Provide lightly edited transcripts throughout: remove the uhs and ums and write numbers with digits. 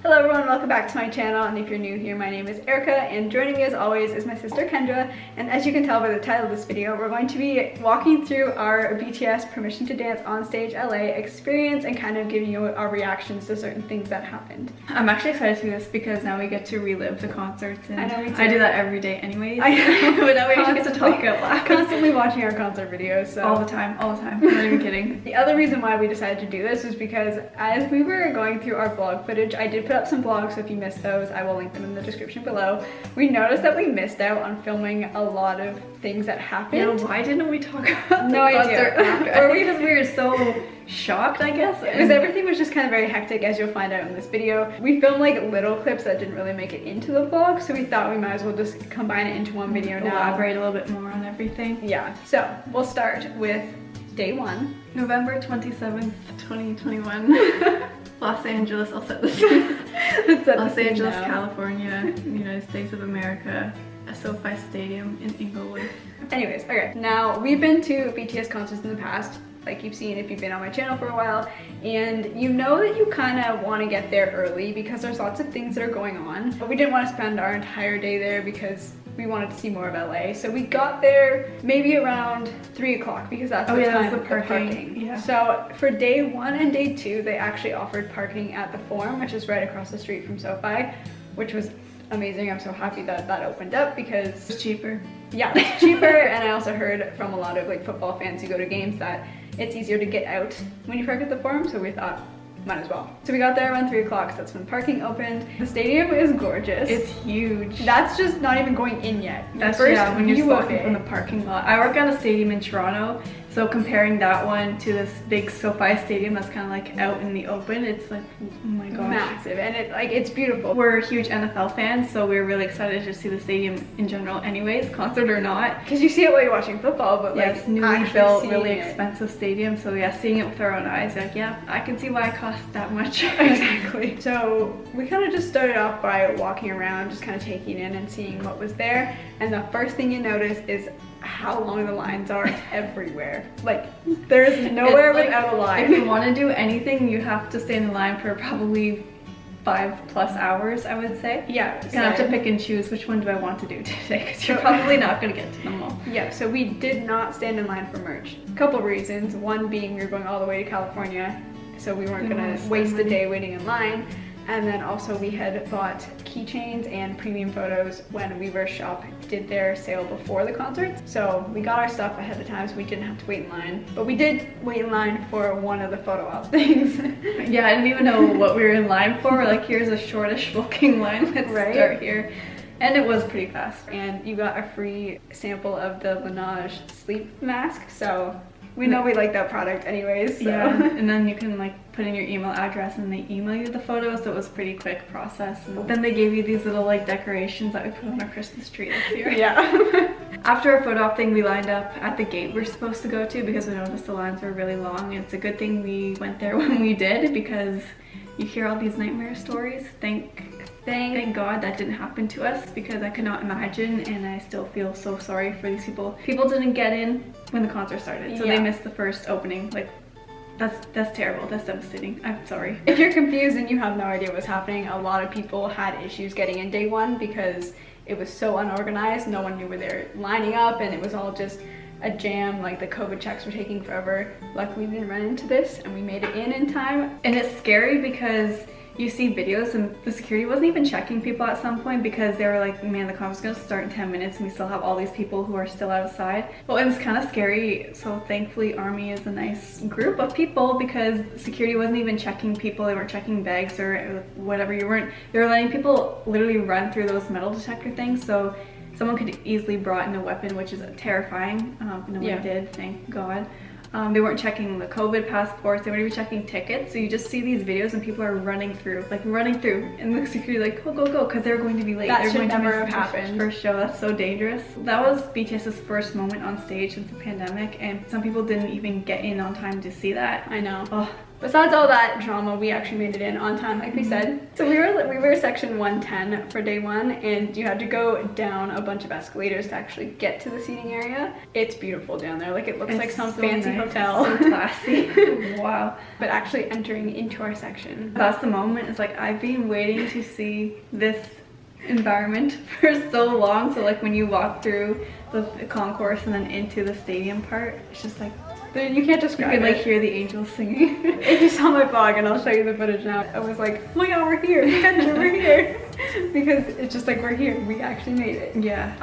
Hello everyone, welcome back to my channel, and if you're new here, my name is Erica, and joining me as always is my sister Kendra, and as you can tell by the title of this video, we're going to be walking through our BTS Permission to Dance on Stage LA experience and kind of giving you our reactions to certain things that happened. I'm actually excited to do this because now we get to relive the concerts, and I know, me too. I do that every day anyways. I know, but now we actually get to talk out loud. Constantly watching our concert videos, so. All the time, I'm not even kidding. The other reason why we decided to do this was because as we were going through our vlog footage, I did put up some vlogs, so if you missed those, I will link them in the description below. We noticed that we missed out on filming a lot of things that happened. Yeah, why didn't we talk about no the concert idea. after? Or because we were so shocked, I guess? Because everything was just kind of very hectic, as you'll find out in this video. We filmed like little clips that didn't really make it into the vlog, so we thought we might as well just combine it into one video now. Elaborate a little bit more on everything. Yeah, so we'll start with day one. November 27th, 2021. Los Angeles, I'll set this. Los Angeles, California, United States of America, a SoFi Stadium in Inglewood. Anyways, okay, now we've been to BTS concerts in the past, like you've seen if you've been on my channel for a while, and you know that you kind of want to get there early because there's lots of things that are going on, but we didn't want to spend our entire day there because we wanted to see more of LA. So we got there maybe around 3 o'clock because that's the time of the parking. Yeah. So for day one and day two, they actually offered parking at the Forum, which is right across the street from SoFi, which was amazing. I'm so happy that that opened up because it's cheaper. Yeah, it's cheaper. And I also heard from a lot of like football fans who go to games that it's easier to get out when you park at the Forum, so we thought might as well. So we got there around 3 o'clock, so that's when parking opened. The stadium is gorgeous. It's huge. That's just not even going in yet. That's first, yeah, when you're walking from the parking lot. I work at a stadium in Toronto, so comparing that one to this big SoFi stadium that's kind of like out in the open, it's like, oh my gosh. Massive, and it's beautiful. We're huge NFL fans, so we're really excited to see the stadium in general anyways, concert or not. Because you see it while you're watching football, but yes, like newly built, really expensive stadium, so yeah, seeing it with our own eyes, like yeah, I can see why it costs that much. Exactly. So we kind of just started off by walking around, just kind of taking in and seeing what was there, and the first thing you notice is how long the lines are everywhere. Like there's nowhere without a line. If you want to do anything, you have to stay in the line for probably 5+ hours, I would say. Yeah, you're gonna have to pick and choose which one do I want to do today, because you're probably not gonna get to them all. Yeah, so we did not stand in line for merch. A couple reasons. One being we were going all the way to California, so we weren't gonna waste a day waiting in line. And then also we had bought keychains and premium photos when Weaver Shop did their sale before the concert. So we got our stuff ahead of time so we didn't have to wait in line. But we did wait in line for one of the photo op things. Yeah, I didn't even know what we were in line for. Like, here's a shortish looking line, let's start here. And it was pretty fast. And you got a free sample of the Laneige sleep mask, so we know we like that product anyways. So. Yeah, and then you can like put in your email address and they email you the photos, so it was a pretty quick process. And then they gave you these little like decorations that we put on our Christmas tree this year. Yeah. After our photo op thing, we lined up at the gate we're supposed to go to because we noticed the lines were really long. And it's a good thing we went there when we did, because you hear all these nightmare stories. Thank God that didn't happen to us, because I could not imagine, and I still feel so sorry for these people. People didn't get in when the concert started, so they missed the first opening. Like, that's terrible. That's devastating. I'm sorry. If you're confused and you have no idea what's happening, a lot of people had issues getting in day one because it was so unorganized. No one knew where they're lining up, and it was all just a jam. Like the COVID checks were taking forever. Luckily we didn't run into this and we made it in time. And it's scary because you see videos and the security wasn't even checking people at some point because they were like, man, the concert's gonna start in 10 minutes and we still have all these people who are still outside. Well, it's kind of scary. So thankfully Army is a nice group of people because security wasn't even checking people. They weren't checking bags or whatever. They were letting people literally run through those metal detector things. So someone could easily brought in a weapon, which is terrifying. No one did, thank God. They weren't checking the COVID passports, they weren't even checking tickets. So you just see these videos and people are running through, and the security like, go, because they're going to be late. That should never have happened. First show, that's so dangerous. That was BTS's first moment on stage since the pandemic, and some people didn't even get in on time to see that. I know. Oh, besides all that drama, we actually made it in on time, like we said. So we were section 110 for day 1, and you had to go down a bunch of escalators to actually get to the seating area. It's beautiful down there. Like, it looks like some fancy hotel. So classy. Wow. But actually entering into our section, that's the moment. It's like, I've been waiting to see this environment for so long. So like when you walk through the concourse and then into the stadium part, it's just like, you can't describe it. You could like hear the angels singing. If you saw my vlog, and I'll show you the footage now, I was like, oh my god, we're here, we're here. Because it's just like, we're here, we actually made it. Yeah.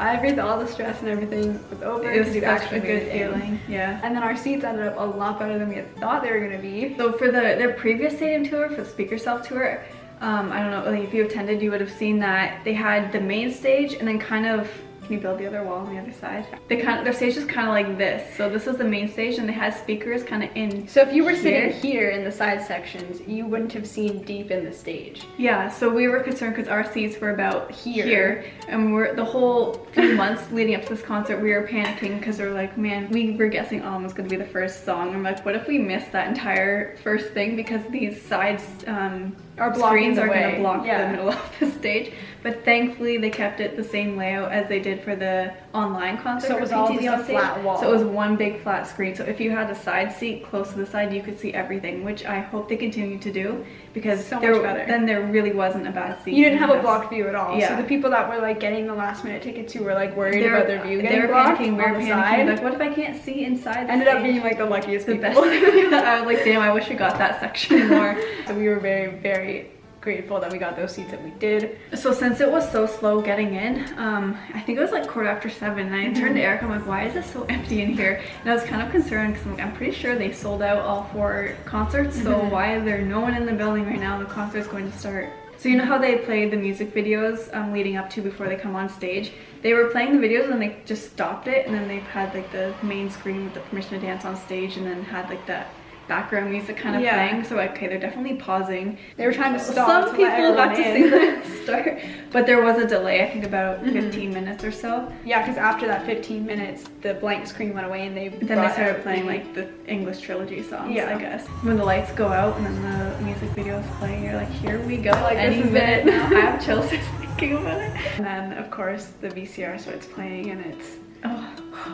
All the stress and everything was over. It was such a good feeling. Yeah. And then our seats ended up a lot better than we had thought they were gonna be. So for their previous stadium tour, for the Speak Yourself tour, I don't know, like if you attended, you would have seen that they had the main stage and then kind of, can you build the other wall on the other side? Their stage is kind of like this. So this is the main stage, and they had speakers kind of in. So if you were sitting here in the side sections, you wouldn't have seen deep in the stage. Yeah, so we were concerned because our seats were about here, and the whole few months leading up to this concert, we were panicking because we were like, man, we were guessing Om was going to be the first song. I'm like, what if we missed that entire first thing because these sides screens are going to block the middle of the stage. But thankfully they kept it the same layout as they did for the online concert. So it was all just a flat wall. So it was one big flat screen. So if you had a side seat close to the side, you could see everything, which I hope they continue to do, because then there really wasn't a bad seat. You didn't have a blocked view at all. Yeah. So the people that were like getting the last minute tickets who were like worried about their view getting blocked on the side. Like, what if I can't see inside the Ended up being like the luckiest people. Best. I was like, damn, I wish I got that section more. So we were very, very grateful that we got those seats that we did. So since it was so slow getting in, I think it was like 7:15, and I turned to Eric, I'm like, why is it so empty in here? And I was kind of concerned because I'm pretty sure they sold out all 4 concerts, so why is there no one in the building right now? The concert's going to start. So you know how they played the music videos leading up to before they come on stage? They were playing the videos and they just stopped it, and then they've had like the main screen with the permission to dance on stage, and then had like that background music kind of playing. So okay, they're definitely pausing. They were trying to stop. Some people got to see them start, but there was a delay, I think about 15 minutes or so. Yeah, because after that 15 minutes, the blank screen went away, and then they started playing like the English trilogy songs, I guess. When the lights go out and then the music video is playing, you're like, here we go, like any minute now. I have chills just thinking about it. And then of course the VCR starts playing, and it's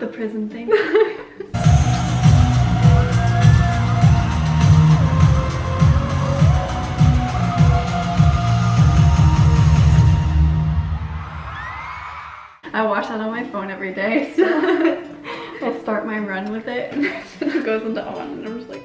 the prison thing. I watch that on my phone every day, so I'll start my run with it, and it goes into On, and I'm just like...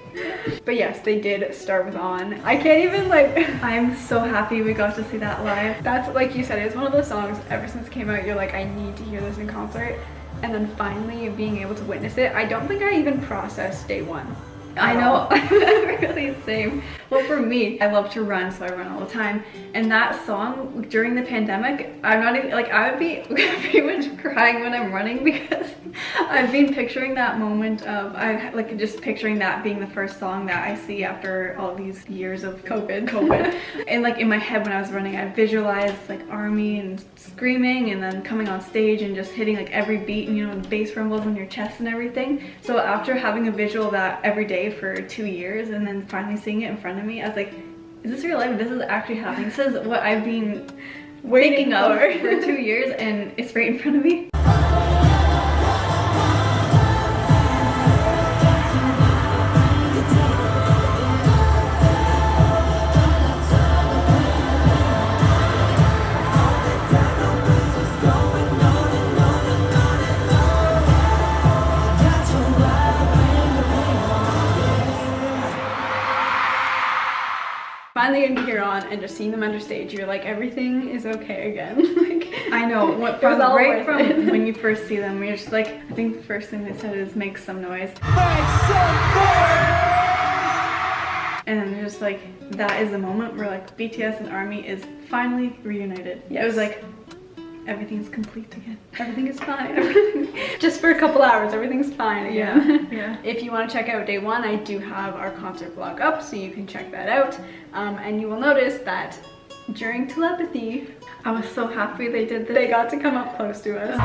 But yes, they did start with On. I can't even like... I'm so happy we got to see that live. That's, like you said, it's one of those songs, ever since it came out, you're like, I need to hear this in concert. And then finally being able to witness it, I don't think I even processed day 1. I know, really same. Well, for me, I love to run, so I run all the time. And that song, during the pandemic, I'm not even, like, I would be pretty much crying when I'm running, because I've been picturing that moment of, just picturing that being the first song that I see after all these years of COVID. And like in my head when I was running, I visualized like ARMY and screaming, and then coming on stage and just hitting like every beat, and you know, the bass rumbles in your chest and everything. So after having a visual of that every day for 2 years, and then finally seeing it in front of me, I was like, is this real life? This is actually happening. This is what I've been thinking of for 2 years, and it's right in front of me. Finally getting to hear On and just seeing them enter stage, you're like, everything is okay again. Like, I know, right from when you first see them, you're just like, I think the first thing they said is make some noise. Make some noise! And then they're just like, that is the moment where like BTS and ARMY is finally reunited. Yes. It was like, everything's complete again. Everything is fine. Just for a couple hours, everything's fine again. Yeah. If you want to check out day 1, I do have our concert vlog up, so you can check that out. And you will notice that during telepathy, I was so happy they did this. They got to come up close to us.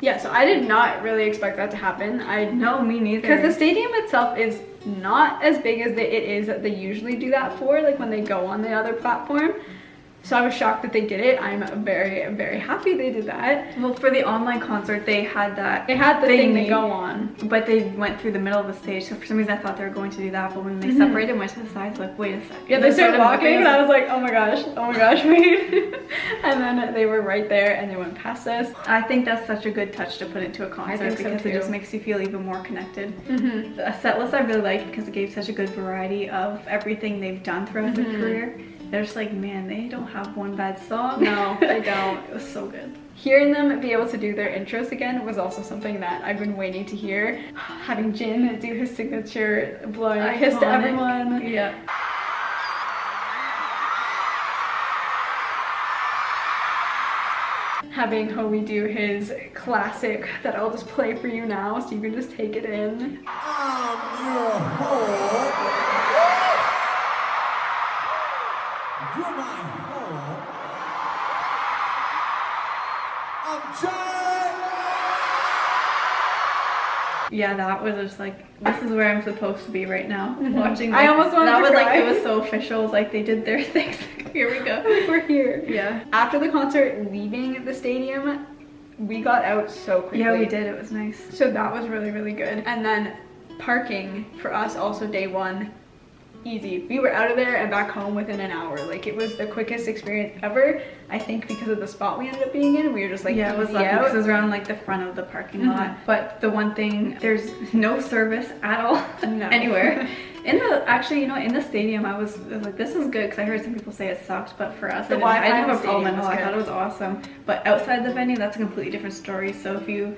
Yeah, so I did not really expect that to happen. No, me neither. Because the stadium itself is not as big as it is that they usually do that for, like when they go on the other platform. So I was shocked that they did it. I'm very, very happy they did that. Well, for the online concert, they had that. They had the thing they go on. But they went through the middle of the stage. So for some reason I thought they were going to do that. But when they separated and went to the sides, like, wait a second. Yeah, they started walking and I was like, oh my gosh, wait. And then they were right there and they went past us. I think that's such a good touch to put into a concert because it just makes you feel even more connected. A set list I really liked because it gave such a good variety of everything they've done throughout their career. They're just like, man, they don't have one bad song. No, they don't. It was so good. Hearing them be able to do their intros again was also something that I've been waiting to hear. Having Jin do his signature blowing a kiss to everyone. Yeah. Having Howie do his classic that I'll just play for you now so you can just take it in. I'm your home. You're my home. Yeah, that was just like, this is where I'm supposed to be right now. Watching. I almost wanted to cry. Like, it was so official. It was like they did their things. Here we go. We're here. Yeah. After the concert, leaving the stadium, we got out so quickly. Yeah, we did. It was nice. So that was really, really good. And then parking for us also day one. Easy. We were out of there and back home within an hour. Like, it was the quickest experience ever. I think because of the spot we ended up being in, we were just like, yeah, it was lucky because it was around like the front of the parking lot. But the one thing, there's no service at all anywhere. In the stadium, I was like, this is good because I heard some people say it sucked, but for us, I didn't have a problem at all. I thought it was awesome. But outside the venue, that's a completely different story. So if you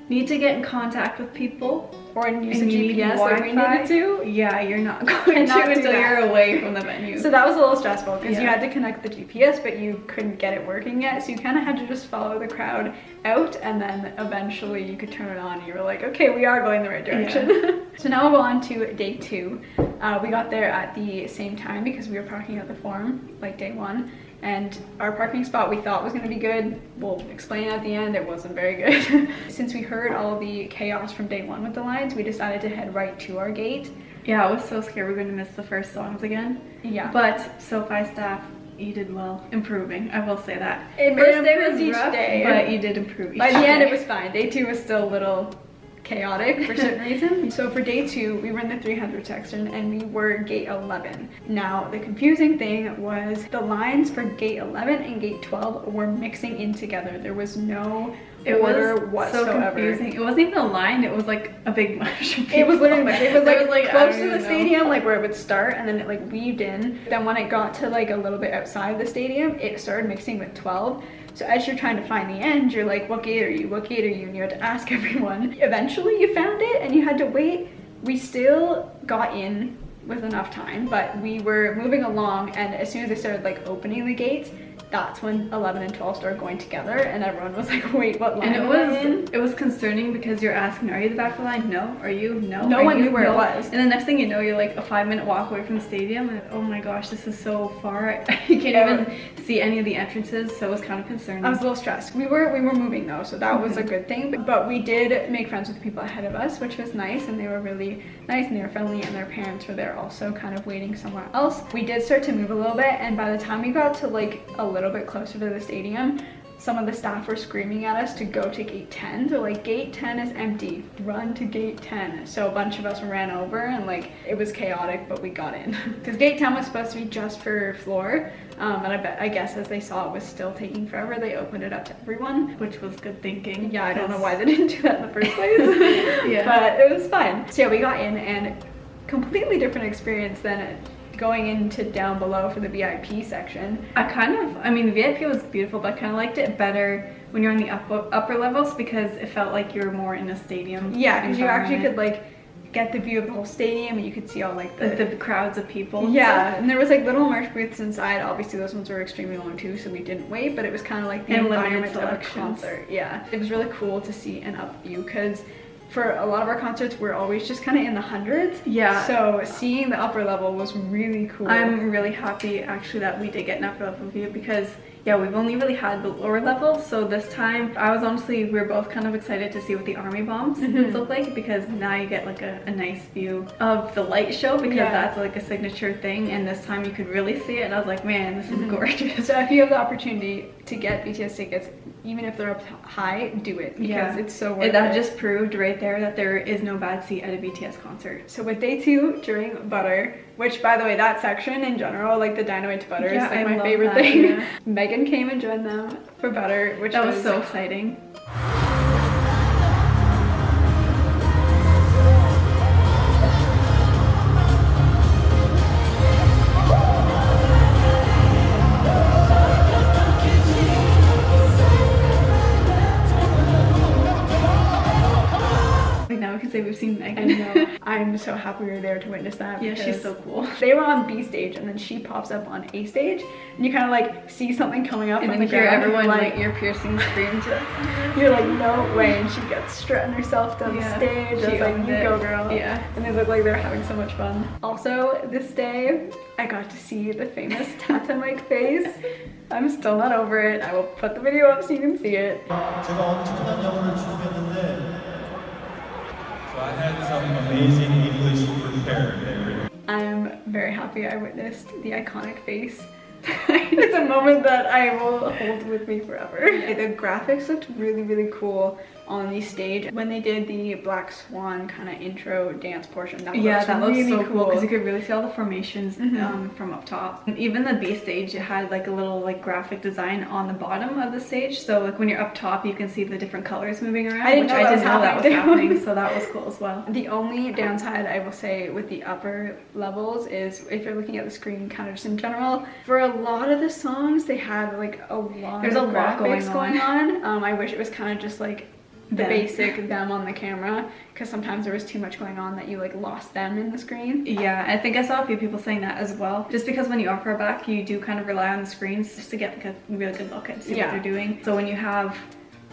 need to get in contact with people or use a GPS like we needed to, yeah, you're not going to until you're away from the venue. So that was a little stressful because you had to connect the GPS, but you couldn't get it working yet. So you kind of had to just follow the crowd out, and then eventually you could turn it on and you were like, okay, we are going the right direction. Yeah. So now we'll go on to day two. We got there at the same time because we were parking at the Forum like day one. And our parking spot we thought was going to be good. We'll explain at the end, it wasn't very good. Since we heard all the chaos from day one with the lines, we decided to head right to our gate. Yeah, I was so scared we were going to miss the first songs again. Yeah. But SoFi staff, you did well improving, I will say that. First day was each day. But you did improve each day. By the end it was fine. Day two was still a little chaotic for certain reasons. So for day two, we were in the 300 section and we were gate 11. Now, the confusing thing was the lines for gate 11 and gate 12 were mixing in together. There was no order whatsoever. So confusing. It wasn't even a line, it was like a big mush. It was literally, it was like close to the stadium, like where it would start, and then it like weaved in. Then when it got to like a little bit outside the stadium, it started mixing with 12. So as you're trying to find the end, you're like, what gate are you? What gate are you? And you had to ask everyone. Eventually you found it and you had to wait. We still got in with enough time, but we were moving along, and as soon as they started like opening the gates, that's when 11 and 12 started going together, and everyone was like, wait, what line? And it was concerning because you're asking, are you the back of the line? No. Are you? No. No one knew where it was. And the next thing you know, you're like a 5-minute walk away from the stadium, and oh my gosh, this is so far. You can't even see any of the entrances, so it was kind of concerning. I was a little stressed. We were moving though, so that was a good thing. But we did make friends with the people ahead of us, which was nice, and they were really nice and they were friendly, and their parents were there also kind of waiting somewhere else. We did start to move a little bit, and by the time we got to like a little bit closer to the stadium, some of the staff were screaming at us to go to gate 10. So like, gate 10 is empty, run to gate 10. So a bunch of us ran over, and like, it was chaotic, but we got in. Because gate 10 was supposed to be just for floor, and I guess as they saw it was still taking forever, they opened it up to everyone, which was good thinking. Yeah, I don't know why they didn't do that in the first place. Yeah, but it was fine. So yeah, we got in, and completely different experience than going into down below for the VIP section. I mean, the VIP was beautiful, but I kind of liked it better when you're on the upper levels because it felt like you were more in a stadium. Yeah, because you actually could like get the view of the whole stadium, and you could see all like the crowds of people. Yeah, and there was like little merch booths inside. Obviously those ones were extremely long too, so we didn't wait, but it was kind of like the environment of a concert. Yeah, it was really cool to see an up view because for a lot of our concerts, we're always just kind of in the hundreds. Yeah. So seeing the upper level was really cool. I'm really happy actually that we did get an upper level view because Yeah, we've only really had the lower level, so this time I was honestly, we were both kind of excited to see what the army bombs would look like, because now you get like a nice view of the light show, because that's like a signature thing, and this time you could really see it, and I was like, man, this is gorgeous. So if you have the opportunity to get BTS tickets, even if they're up high, do it, because it's so worth it. That just proved right there that there is no bad seat at a BTS concert. So with day 2, during Butter, which by the way, that section in general, like the Dynamite to Butter, is like my favorite thing. Yeah. Megan came and joined them for Butter, which was so exciting. We've seen Megan. I know. I'm so happy we were there to witness that. Yeah, she's so cool. They were on B stage, and then she pops up on A stage, and you kind of like see something coming up, and on then the hear ground, everyone like ear piercing screams. You're like, no way, and she gets strutting herself down the stage. I was like, you go, girl. Yeah. And they look like they're having so much fun. Also, this day, I got to see the famous Tata Mike face. I'm still not over it. I will put the video up so you can see it. So I had some amazing English prepared. I'm very happy I witnessed the iconic face. It's a moment that I will hold with me forever. The graphics looked really, really cool on the stage when they did the Black Swan kind of intro dance portion. That looks really so cool, because you could really see all the formations from up top. And even the B stage, it had like a little like graphic design on the bottom of the stage, so like when you're up top you can see the different colors moving around. I didn't know that was happening, so that was cool as well. The only downside I will say with the upper levels is, if you're looking at the screen kind of just in general, for a lot of the songs they had like a lot of graphics going on. I wish it was kind of just like the basic them on the camera, because sometimes there was too much going on that you like lost them in the screen. Yeah, I think I saw a few people saying that as well, just because when you are far back you do kind of rely on the screens just to get like a really good look and see what they're doing. So when you have,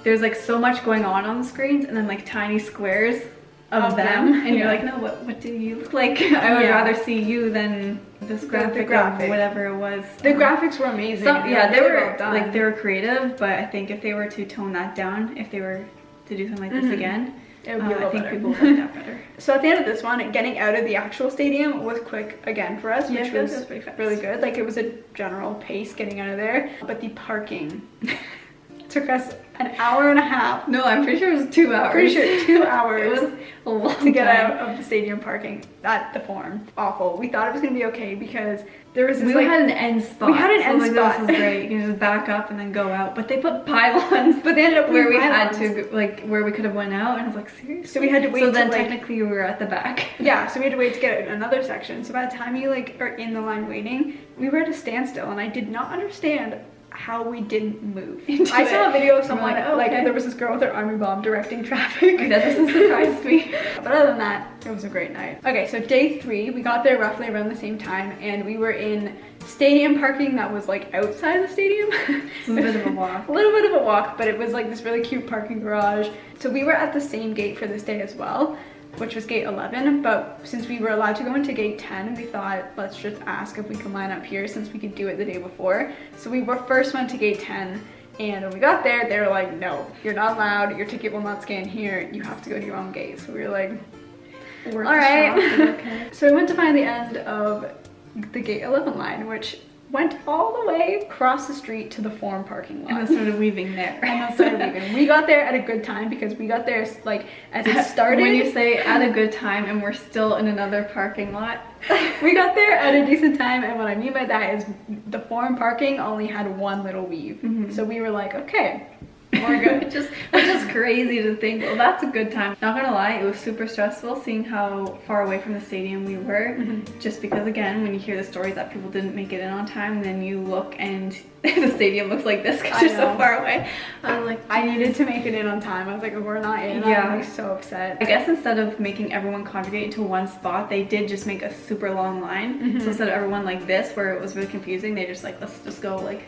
there's like so much going on the screens, and then like tiny squares of them, and you're like, no, what do you look like? I would rather see you than this graphic or whatever it was. The graphics were amazing. They were well like, they were creative, but I think if they were to tone that down, if they were to do something like this again, it would be I think people would like that better. So at the end of this one, getting out of the actual stadium was quick again for us, which was really good. Like, it was a general pace getting out of there, but the parking took us an hour and a half. No, I'm pretty sure it was 2 hours. Pretty sure 2 hours. It was a long to get out of the stadium parking at the Forum. Awful. We thought it was gonna be okay because there was this, we had an end spot. We had an end spot. This is great. You can just back up and then go out. But they put pylons. But they ended up where we had to, like, where we could have went out, and I was like, seriously? So we had to wait. So then technically we were at the back. Yeah. So we had to wait to get another section. So by the time you like are in the line waiting, we were at a standstill, and I did not understand how we didn't move. I saw a video of someone like there was this girl with her army bomb directing traffic. That doesn't surprise me. But other than that, it was a great night. Okay, so day 3, we got there roughly around the same time, and we were in stadium parking that was like outside the stadium. It was a bit of a walk. A little bit of a walk, but it was like this really cute parking garage. So we were at the same gate for this day as well, which was gate 11, but since we were allowed to go into gate 10, we thought, let's just ask if we can line up here since we could do it the day before. So we first went to gate 10, and when we got there, they were like, no, you're not allowed, your ticket will not scan here, you have to go to your own gate. So we were like, all right. Okay. So we went to find the end of the gate 11 line, which went all the way across the street to the Forum parking lot. And then started weaving there. We got there at a good time because we got there like as it started. When you say at a good time and we're still in another parking lot. We got there at a decent time, and what I mean by that is the Forum parking only had one little weave. So we were like, okay, we're good. Which is crazy to think, well, that's a good time. Not gonna lie, it was super stressful seeing how far away from the stadium we were. Just because, again, when you hear the stories that people didn't make it in on time, then you look and the stadium looks like this because you're so far away. I was like, I needed to make it in on time. I was like, if we're not in, I'm like so upset. I guess instead of making everyone congregate to one spot, they did just make a super long line. So instead of everyone like this, where it was really confusing, they just like, let's just go like.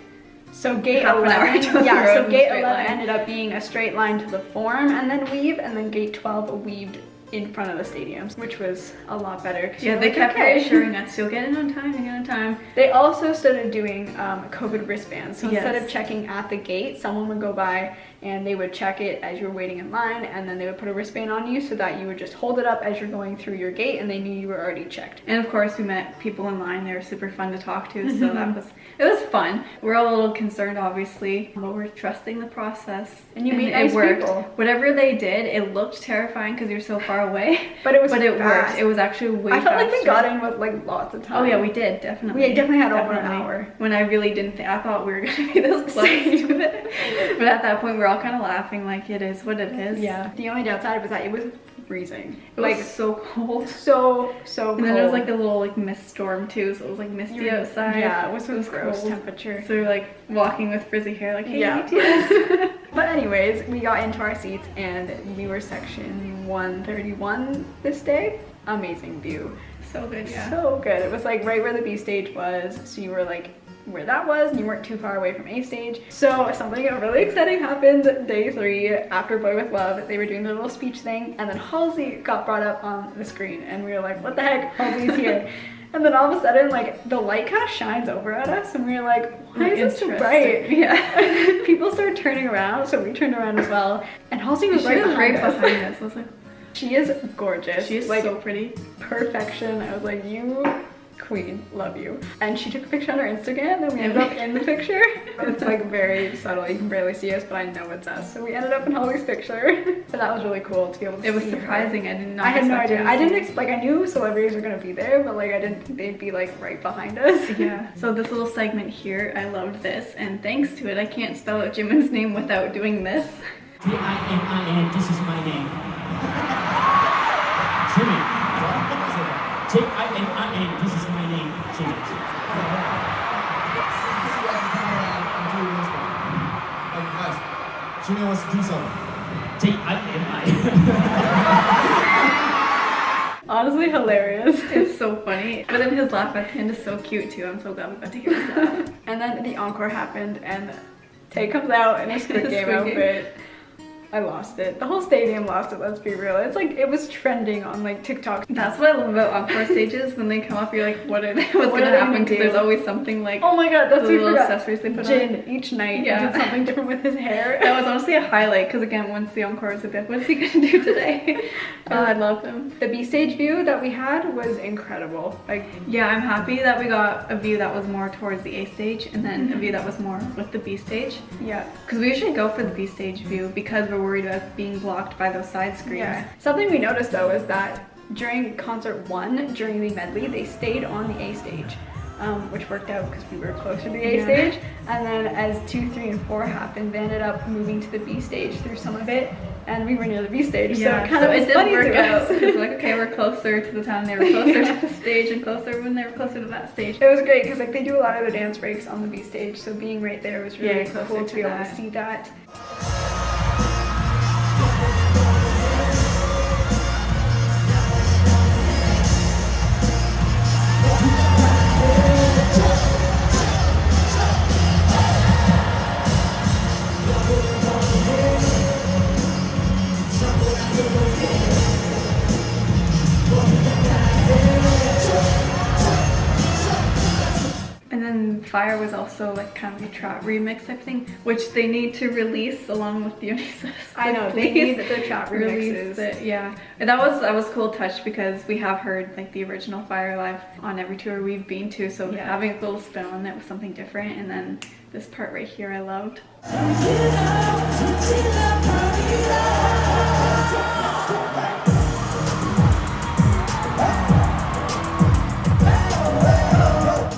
So gate 11, so gate 11 ended up being a straight line to the Forum and then weave, and then gate 12 weaved in front of the stadiums, which was a lot better. Yeah, they kept reassuring us, you'll get in on time, you'll get in on time. They also started doing COVID wristbands. So Yes. instead of checking at the gate, someone would go by and they would check it as you were waiting in line, and then they would put a wristband on you so that you would just hold it up as you're going through your gate and they knew you were already checked. And of course we met people in line. They were super fun to talk to, so it was fun. We're all a little concerned obviously, but we're trusting the process. And you meet it nice worked. people. Whatever they did, it looked terrifying because you're so far away. But it worked. fast. It was actually way I felt faster. like we got in with like lots of time. Oh yeah, we did, definitely. We definitely had over an hour. When I really didn't think, I thought we were gonna be this close to it. But at that point, we were all kind of laughing like it is what it is. Yeah. The only downside was that it was freezing. It was so cold. So cold. And then there was like a little like mist storm too, so it was like misty outside. Yeah, it was gross cold temperature. So we were like walking with frizzy hair like, hey, Yeah. BTS. But anyways, we got into our seats and we were section 131 this day. Amazing view. So good, yeah. So good. It was like right where the B stage was, so you were like where that was and you weren't too far away from A stage. So something really exciting happened day 3 after Boy With Love. They were doing their little speech thing and then Halsey got brought up on the screen and we were like, what the heck, Halsey's here. And then all of a sudden, like, the light kind of shines over at us and we were like, why is it so bright? Yeah. People started turning around, so we turned around as well. And Halsey was right behind us. I was like, she is gorgeous. she is like, so pretty. Perfection. I was like, you queen, love you. And she took a picture on her Instagram and we ended up in the picture. It's like very subtle, you can barely see us, but I know it's us. So we ended up in Holly's picture. But that was really cool to be able to see. It was her. surprising. I did not I had no expect idea. her I to didn't see. expect, like I knew celebrities were gonna be there, but like I didn't think they'd be like right behind us. Yeah. So this little segment here, I loved this, and thanks to it, I can't spell out Jimin's name without doing this. Jimin, this is my name. Jimin. Jimin, this is my name. Jimin. Jimmy wants to do something. Honestly hilarious. It's so funny. But then his laugh at the end is so cute too. I'm so glad we got to hear his laugh. And then the encore happened and Tay comes out in a Squid Game Squid Game. outfit. I lost it. The whole stadium lost it, let's be real. It's like, it was trending on like TikTok. That's what I love about encore stages. When they come up, you're like, what's What gonna are they happen? gonna Because do? there's always something like, Oh my god, that's the what we little forgot. accessories they put on. Jin each night Yeah. did something different with his hair. That was honestly a highlight because again, once the encore is a bit, what is he gonna do today? I love him. The B stage view that we had was incredible. Like, Yeah, I'm happy that we got a view that was more towards the A stage and then a view that was more with the B stage. yeah. Because we usually go for the B stage view because we're worried about being blocked by those side screens. Yeah. Something we noticed though is that during concert 1, during the medley, they stayed on the A stage, which worked out because we were closer to the A Yeah. stage. And then as 2, 3, and 4 happened, they ended up moving to the B stage through some of it, and we were near the B stage, so it kind of was did funny work to out. us. It's like, okay, we're closer to the time they were closer to the stage and closer when they were closer to that stage. It was great because like they do a lot of the dance breaks on the B stage, so being right there was really Yeah, closer cool to to be able that. to see that. And then Fire was also like kind of a trap remix type thing, which they need to release along with Dionysus. I know, they need the trap remixes. Release it, yeah. And that was a cool touch because we have heard like the original Fire live on every tour we've been to, so Yeah. having a little spin on it was something different. And then this part right here I loved.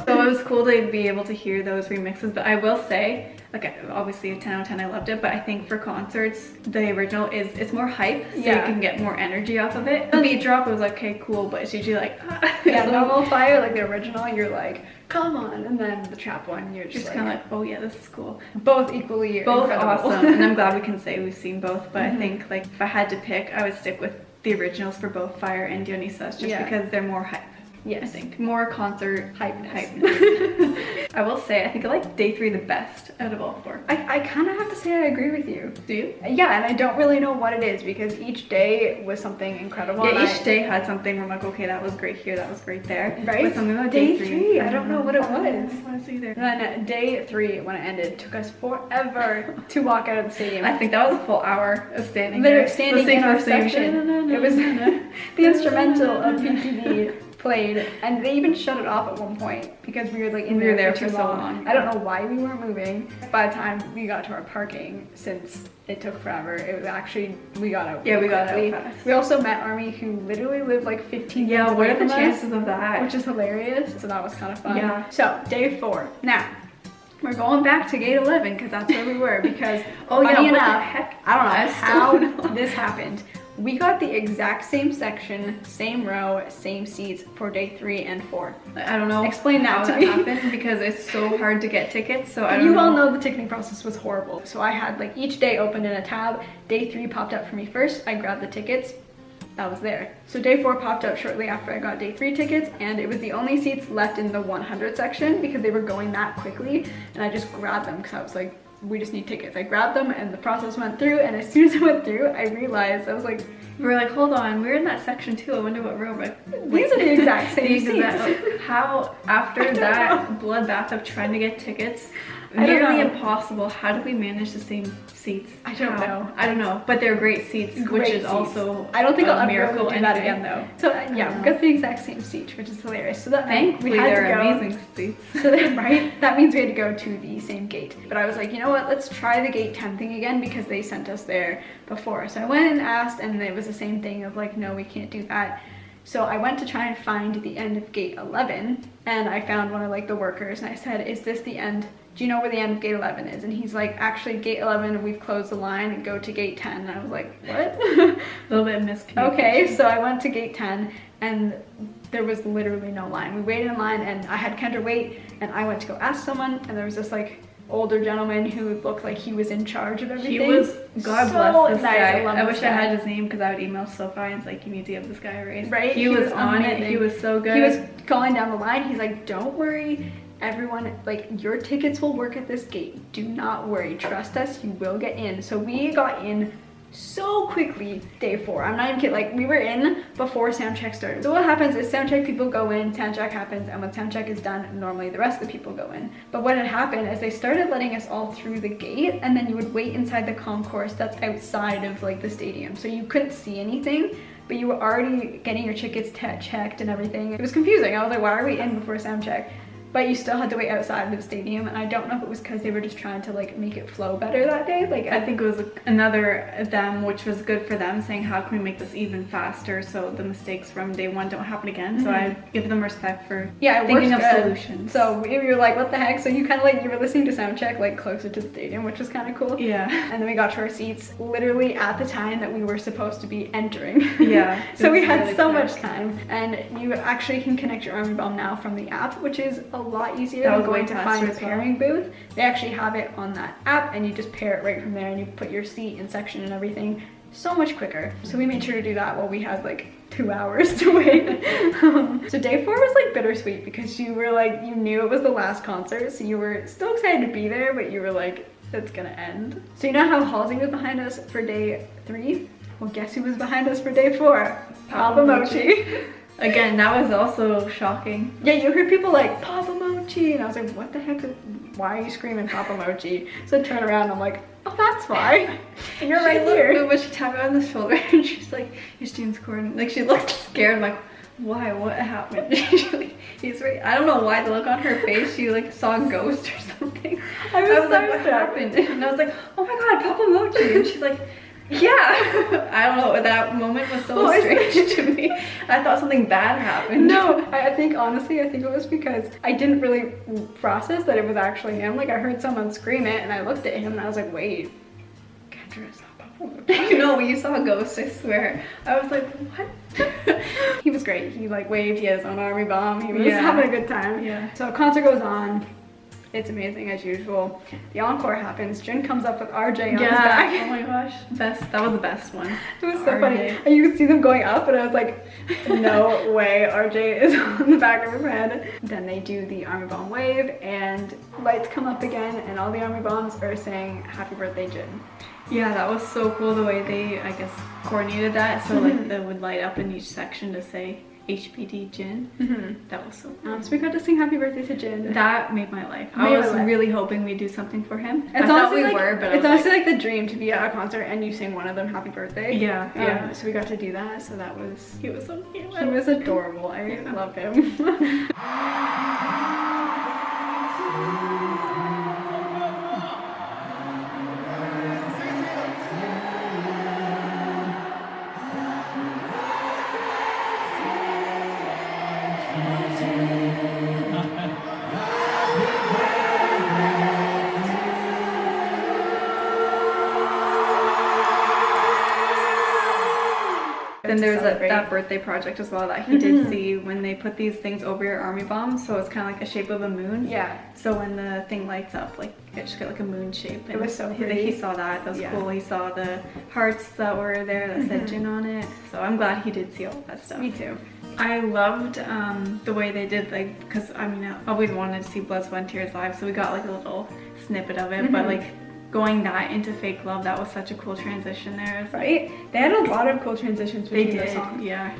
So it was cool to be able to hear those remixes, but I will say, like obviously a 10 out of 10, I loved it, but I think for concerts, the original it's more hype, so Yeah. you can get more energy off of it. The beat drop, it was like, okay, cool, but it's usually like, Yeah, normal Fire, like the original, you're like, come on, and then the trap one, you're just just kind of like, oh yeah, this is cool. both equally Both incredible. awesome, and I'm glad we can say we've seen both, but I think like if I had to pick, I would stick with the originals for both Fire and Dionysus, just Yeah. because they're more hype. Yes. I think. More concert Hypeness. hypeness. I will say, I think I like day 3 the best out of all 4. I kind of have to say I agree with you. Do you? Yeah, and I don't really know what it is because each day was something incredible. Yeah, and each day had something where I'm like, okay, that was great here, that was great there. Right? But something about Day day 3. 3, I don't know what it was. I don't know what it was either. And then day 3, when it ended, took us forever to walk out of the stadium. I think that was a full hour of standing Literally there. standing listening in to our the same section. It was the instrumental of PTD played, and they even shut it off at one point because we were like in there for too so long. I don't know why we weren't moving. By the time we got to our parking, since it took forever, it was actually, we got out. Yeah, we got quickly. out fast. We also met Army, who literally lived like 15 Yeah, minutes what away are the from us, chances of that? which is hilarious. So that was kind of fun. Yeah. So day 4. Now we're going back to gate 11 because that's where we were. Because Oh, yeah, funny what the enough, heck? I don't know I how still don't know. this happened. We got the exact same section, same row, same seats for day 3 and 4. I don't know. Explain that how to that me. happened because it's so hard to get tickets. So I don't You know. all know the ticketing process was horrible. So I had like each day opened in a tab. Day 3 popped up for me first. I grabbed the tickets. That was there. So day 4 popped up shortly after I got day 3 tickets, and it was the only seats left in the 100 section because they were going that quickly, and I just grabbed them because I was like, we just need tickets. I grabbed them and the process went through, and as soon as it went through, I realized, I was like, We were like, hold on, we're in that section too. I wonder what row. these are the exact same These seats. are that, how after that bloodbath of trying to get tickets, I don't nearly know. impossible. How did we manage the same seats? I don't How? know. I don't know, but they're great seats, which Great is seats. also I don't think a I'll ever miracle do that anyway. again though. So yeah, we got the exact same seats, which is hilarious. So that meant Thankfully, we had to they're go. amazing seats. So then, right, that means we had to go to the same gate. But I was like, you know what, let's try the gate 10 thing again because they sent us there before. So I went and asked, and it was the same thing of like, no, we can't do that. So I went to try and find the end of gate 11, and I found one of like the workers, and I said, is this the end? Do you know where the end of gate 11 is? And he's like, actually gate 11, we've closed the line, and go to gate 10. And I was like, what? A little bit of miscommunication. Okay, so I went to gate 10, and there was literally no line. We waited in line, and I had Kendra wait, and I went to go ask someone, and there was this like older gentleman who looked like he was in charge of everything. He was, God So bless this nice. guy. I love I this wish guy. I had his name because I would email Sophie and it's like, you need to give this guy a raise. Right? He was on it. amazing. He was so good. He was calling down the line. He's like, don't worry, everyone, like your tickets will work at this gate. Do not worry. Trust us, you will get in. So we got in so quickly day 4. I'm not even kidding. Like we were in before sound check started. So what happens is sound check people go in, sound check happens, and when sound check is done, normally the rest of the people go in. But what had happened is they started letting us all through the gate, and then you would wait inside the concourse that's outside of like the stadium. So you couldn't see anything, but you were already getting your tickets checked and everything. It was confusing. I was like, why are we in before sound check? But you still had to wait outside of the stadium, and I don't know if it was because they were just trying to like make it flow better that day. Like I think it was another them, which was good for them, saying how can we make this even faster so the mistakes from day 1 don't happen again. So I give them respect for yeah, it thinking of works good. solutions. So we were like, what the heck? So you kind of like, you were listening to sound check like closer to the stadium, which was kind of cool. Yeah. And then we got to our seats literally at the time that we were supposed to be entering. Yeah. So we It's had really so quick. much time, and you actually can connect your Army Bomb now from the app, which is a lot easier That than was way going to faster find a as well. pairing booth. They actually have it on that app, and you just pair it right from there, and you put your seat and section and everything so much quicker. So we made sure to do that while we had like 2 hours to wait. So day 4 was like bittersweet because you were like, you knew it was the last concert, so you were still excited to be there, but you were like, it's gonna end. So you know how Halsey was behind us for day 3? Well, guess who was behind us for day 4? Papa Mochi. Again, that was also shocking. Yeah, you heard people like, Papa Mochi, and I was like, what the heck, why are you screaming Papa Mochi? So I turn around and I'm like, oh, that's why. And you're right here. But she tapped me on the shoulder and she's like, your student's recording. Like she looked scared. I'm like, why? What happened? He's right. I don't know why the look on her face. She like saw a ghost or something. I was like, what starstruck. happened? And I was like, oh my god, Papa Mochi. And she's like, yeah. I don't know. That moment was so Oh, strange to me. I thought something bad happened. No, I think honestly, I think it was because I didn't really process that it was actually him. Like I heard someone scream it, and I looked at him and I was like, wait, Kendra is not Papa Mochi. No, when you saw a ghost, I swear. I was like, what? He was great. He like waved, he had his own Army Bomb. He was Yeah. having a good time. Yeah. So concert goes on. It's amazing as usual. The encore happens. Jin comes up with RJ on his Yeah, back. oh my gosh, best. That was the best one. It was so RJ. funny. And you could see them going up, and I was like, no way, RJ is on the back of his head. Then they do the army bomb wave, and lights come up again, and all the army bombs are saying, happy birthday, Jin. Yeah, that was so cool the way they, I guess, coordinated that. So like they would light up in each section to say HPD Jin. That was so cool. So we got to sing happy birthday to Jin. That made my life. I was really hoping we'd do something for him. I thought we were, but it's honestly like the dream to be at a concert and you sing one of them happy birthday. Yeah, yeah. So we got to do that. So that was. He was so cute. He was adorable. I love him. Then there's that birthday project as well that he did see when they put these things over your army bomb, so it's kind of like a shape of a moon. Yeah. So when the thing lights up, like you just get like a moon shape. It was so pretty. He saw that. That was cool. He saw the hearts that were there that said Jin on it. So I'm glad he did see all that stuff. Me too. I loved the way they did, like, because I mean I always wanted to see Blood, Sweat and Tears live, so we got like a little snippet of it, but like going that into Fake Love, that was such a cool transition there. Right? They had a lot of cool transitions between the songs. Yeah.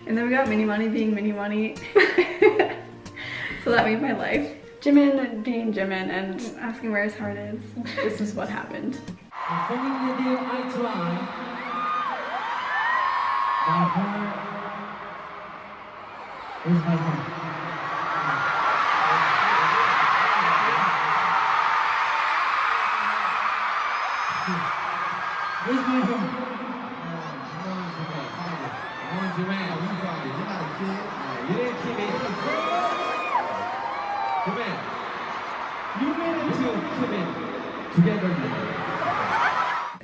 And then we got Mini Money being Mini Money. So that made my life. Jimin being Jimin and Asking where his heart is. this is what happened. Performing with you, I Try. My heart. Where's my heart? Where's my heart? You're not a kid. You didn't keep it. Come in. You made it to come in together.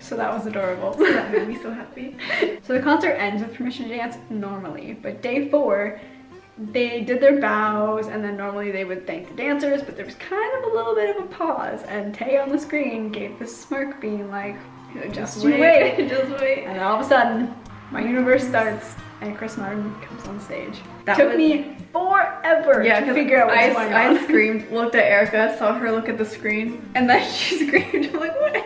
So that was adorable. That made me so happy. So the concert ends with permission to dance normally, but day 4, they did their bows, and then normally they would thank the dancers, but there was kind of a little bit of a pause, and Tay on the screen gave this smirk being like, just wait. Just wait. And then all of a sudden, My Universe starts, and Chris Martin comes on stage. That Took was- me forever to figure out what's going on. I screamed, looked at Erica, saw her look at the screen, and then she screamed. I'm like, what?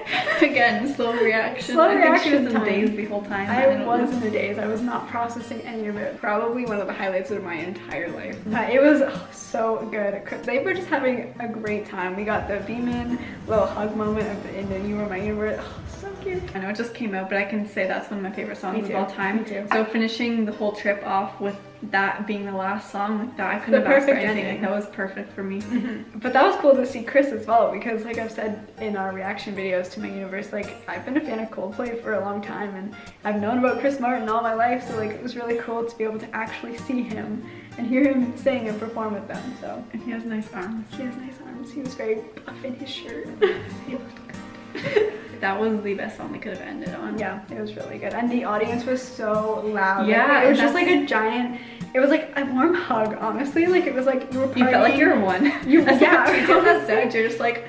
Again, slow reaction. Slow I think reaction she was in time. daze the whole time. I was in the daze. I was not processing any of it. Probably one of the highlights of my entire life. It was so good. They were just having a great time. We got the Beeman little hug moment in the You Were My Universe. Oh, so cute. I know it just came out, but I can say that's one of my favorite songs of all time. Me too. So finishing the whole trip off with that being the last song, like that, I couldn't have asked for anything. Like, that was perfect for me. But that was cool to see Chris as well, because like I've said in our reaction videos to My Universe, like I've been a fan of Coldplay for a long time, and I've known about Chris Martin all my life, so like it was really cool to be able to actually see him and hear him sing and perform with them. So, And he has nice arms. he has nice arms. He was very buff in his shirt. He looked good. That was the best song we could have ended on. Yeah, it was really good. And the audience was so loud. Yeah, Like, it was just that's- like a giant, it was like a warm hug, honestly. Like it was like you were partying. You felt like you were one. Yeah, on the stage, you're just like,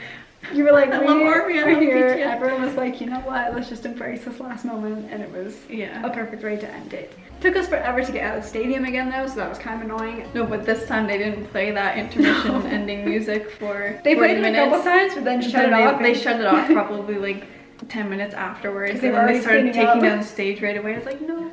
you were like, I love we're Army, I we're love here. BTS. Everyone was like, you know what, let's just embrace this last moment. And it was yeah. a perfect way to end it. Took us forever to get out of the stadium again though, so that was kind of annoying. No, but this time they didn't play that intermission ending music for They 40 played it minutes. a couple times, but then shut it Then off. They shut it off probably like 10 minutes afterwards. 'Cause they And were then they already started cleaning taking up. down the stage right away. I was like, no.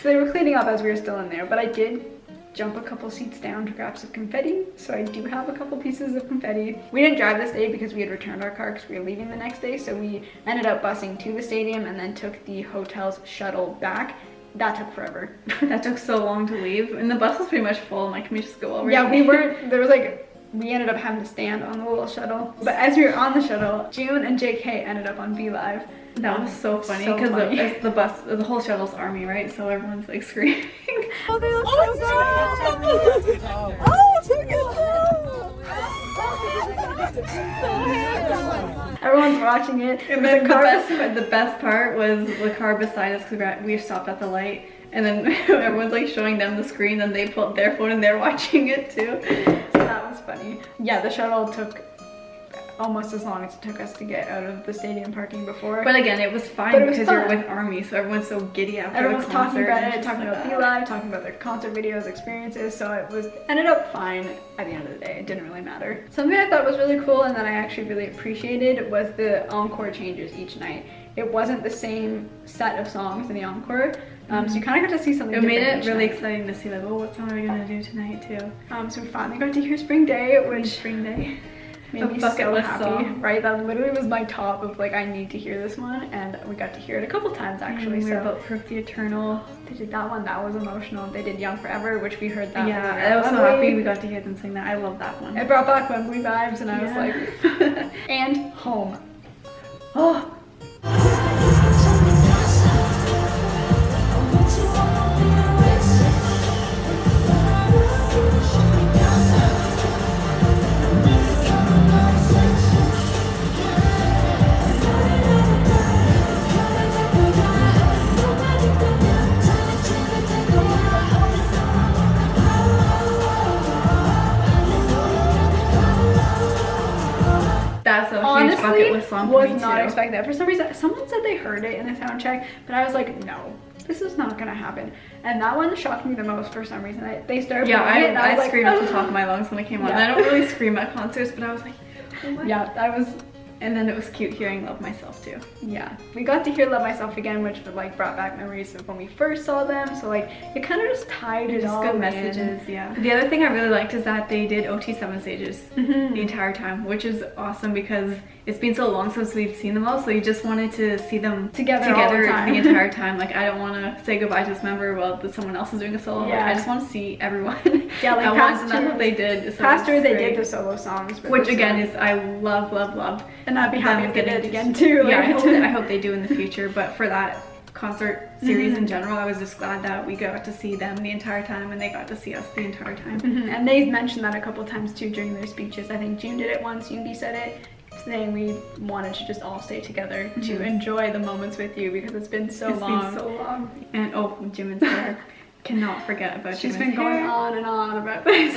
So they were cleaning up as we were still in there, but I did jump a couple seats down to grab some confetti, so I do have a couple pieces of confetti. We didn't drive this day because we had returned our car because we were leaving the next day, so we ended up busing to the stadium and then took the hotel's shuttle back. That took forever. That took so long to leave. And the bus was pretty much full. I'm like, can we just go over? Yeah, we weren't, there was like, we ended up having to stand on the little shuttle. But as we were on the shuttle, June and JK ended up on V Live. That was so funny So because funny. the bus, the whole shuttle's army, right? So everyone's like screaming. Oh, they look so good! Oh, check it out! Everyone's watching it. And then the best part was the car beside us because we stopped at the light, and then everyone's like showing them the screen, and they pulled their phone and they're watching it too. So that was funny. Yeah, the shuttle took almost as long as it took us to get out of the stadium parking before. But again, it was fine But it was because you're fun. with Army, so everyone's so giddy after Everyone's the concert. talking about and it, it's talking just about like, B-Live, talking about their concert videos, experiences, so it was ended up fine at the end of the day. It didn't really matter. Something I thought was really cool and that I actually really appreciated was the encore changes each night. It wasn't the same set of songs in the encore, so you kind of got to see something It made different it each really night. exciting to see like, oh, what song are we gonna do tonight too? So we finally got to hear Spring Day, which Spring Day. made A me bucket so list happy, song. right? That literally was my top of like, I need to hear this one, and we got to hear it a couple times actually. We were So about Proof the Eternal. they did that one, that was emotional. They did Young Forever, which we heard that. Yeah, when we were I was at so Wembley. happy we got to hear them sing that. I love that one. It brought back Wembley vibes, and I was Yeah. like, and Home. Oh, That's a huge honestly, bucket list song for was me not too. expecting that. For some reason, someone said they heard it in the sound check, but I was like, no, this is not gonna happen. And that one shocked me the most for some reason. They started Yeah, playing it, and I was I like, screamed at the top of my lungs when it came on. Yeah. And I don't really scream at concerts, but I was like, oh my. yeah, I was. And then it was cute hearing Love Myself too. Yeah, we got to hear Love Myself again, which like brought back memories of when we first saw them. So like it kind of just tied it Just all good in. messages, yeah. The other thing I really liked is that they did OT7 stages the entire time, which is awesome because it's been so long since we've seen them all, so you just wanted to see them Together all the time. entire time. Like, I don't want to say goodbye to this member while someone else is doing a solo. Yeah. Like, I just want to see everyone Yeah, like at once, and that's Pastor- what they did. So Pastor, it's they great. did the solo songs, but Which this again one- is, I love, love, love. and I'd be happy if they did it getting again too. Yeah, like- I hope they do in the future, but for that concert series in general, I was just glad that we got to see them the entire time and they got to see us the entire time. And they mentioned that a couple times too during their speeches. I think June did it once, Yoongi said it, saying we wanted to just all stay together to enjoy the moments with you because it's been so It's long. been so long. And oh, Jimin's hair. Cannot forget about She's Jimin's been going hair. on and on about this.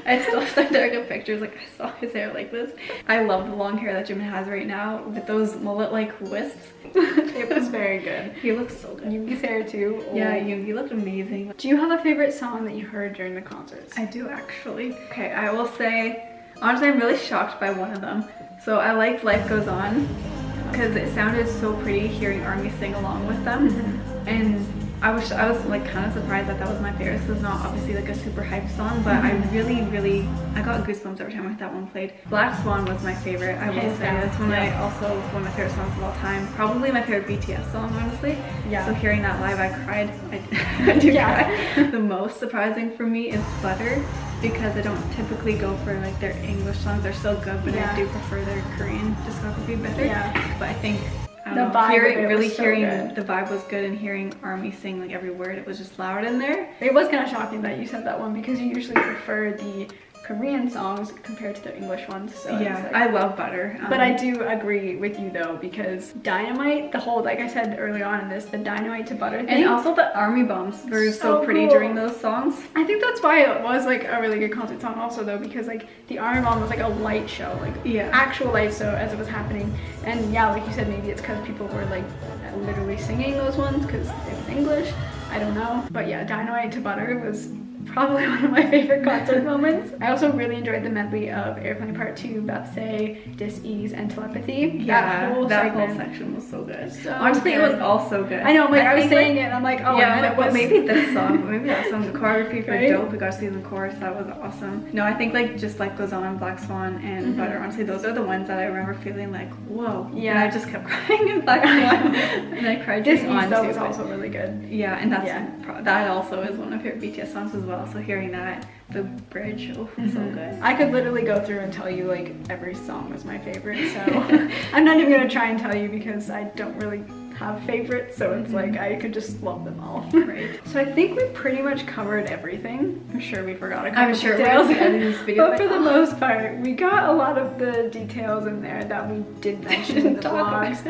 I still send Erica pictures, like, I saw his hair like this. I love the long hair that Jimin has right now with those mullet-like wisps. It was very good. He looks so good. Yoongi's hair too. Oh. Yeah, you looked amazing. Do you have a favorite song that you heard during the concerts? I do actually. Okay, I will say, honestly, I'm really shocked by one of them. So I liked Life Goes On because it sounded so pretty hearing ARMY sing along with them. And I was like kind of surprised that was my favorite. This is not obviously like a super hype song, but I I got goosebumps every time that one played. Black Swan was my favorite, I will Hands say. down. That's one of my favorite songs of all time. Probably my favorite BTS song, honestly. Yeah. So hearing that live, I cried. I do Yeah. cry. The most surprising for me is Butter, because I don't typically go for like their English songs. They're so good, but Yeah. I do prefer their Korean discography better. Yeah. But I think I The don't know, vibe of it really was so hearing good. the vibe was good, and hearing ARMY sing like every word, it was just loud in there. It was kind of shocking that you said that one because you usually prefer the Korean songs compared to the English ones. So Yeah, it's like, I love Butter. but I do agree with you though because Dynamite, the whole, like I said early on in this, the Dynamite to Butter thing. and also the ARMY bombs were so So pretty cool. during those songs. I think that's why it was like a really good concert song also though because like the Army Bomb was like a light show, like Yeah. actual light show as it was happening. And yeah, like you said, maybe it's because people were like literally singing those ones because it was English. I don't know. But yeah, Dynamite to Butter was probably one of my favorite concert moments. I also really enjoyed the medley of Airplane Part 2, Bapse, Dis-Ease, and Telepathy. That whole segment. section was so good. So Honestly, it good. was all so good. I know, like I was think, saying it and I'm like, oh, yeah, and then it but was maybe this song, maybe that song, the choreography for Right? Dope, we got to see in the chorus, that was awesome. No, I think like just Life Goes On, Black Swan, and Butter, honestly, those are the ones that I remember feeling like, whoa. Yeah. And I just kept crying in Black Swan, and I cried Dis-Ease on though too. was but- also really good. Yeah, and that's Yeah. that also is one of my favorite BTS songs as well. well. So hearing that, the bridge, oh, so good. I could literally go through and tell you like every song was my favorite, so I'm not even gonna try and tell you because I don't really have favorites, so it's like I could just love them all. Right. So I think we pretty much covered everything. I'm sure we forgot a couple I'm sure details, we're in this video, but for the most part, we got a lot of the details in there that we did mention in the vlogs.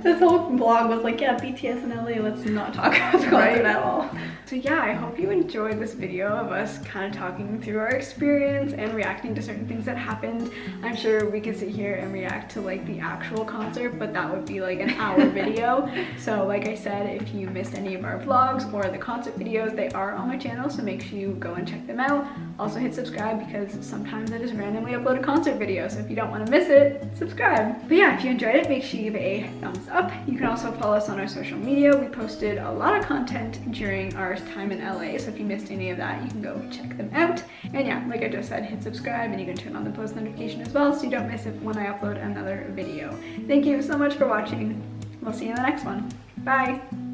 This whole vlog was like, yeah, BTS in LA, let's not talk about the concert at all. So yeah, I hope you enjoyed this video of us kind of talking through our experience and reacting to certain things that happened. I'm sure we could sit here and react to like the actual concert, but that would be like an hour video. So like I said, if you missed any of our vlogs or the concert videos, they are on my channel, so make sure you go and check them out. Also hit subscribe because sometimes I just randomly upload a concert video, so if you don't want to miss it, subscribe. But yeah, if you enjoyed it, make sure you give it a thumbs up. You can also follow us on our social media. We posted a lot of content during our time in LA, so if you missed any of that, you can go check them out. And yeah, like I just said, hit subscribe and you can turn on the post notification as well so you don't miss it when I upload another video. Thank you so much for watching. We'll see you in the next one. Bye!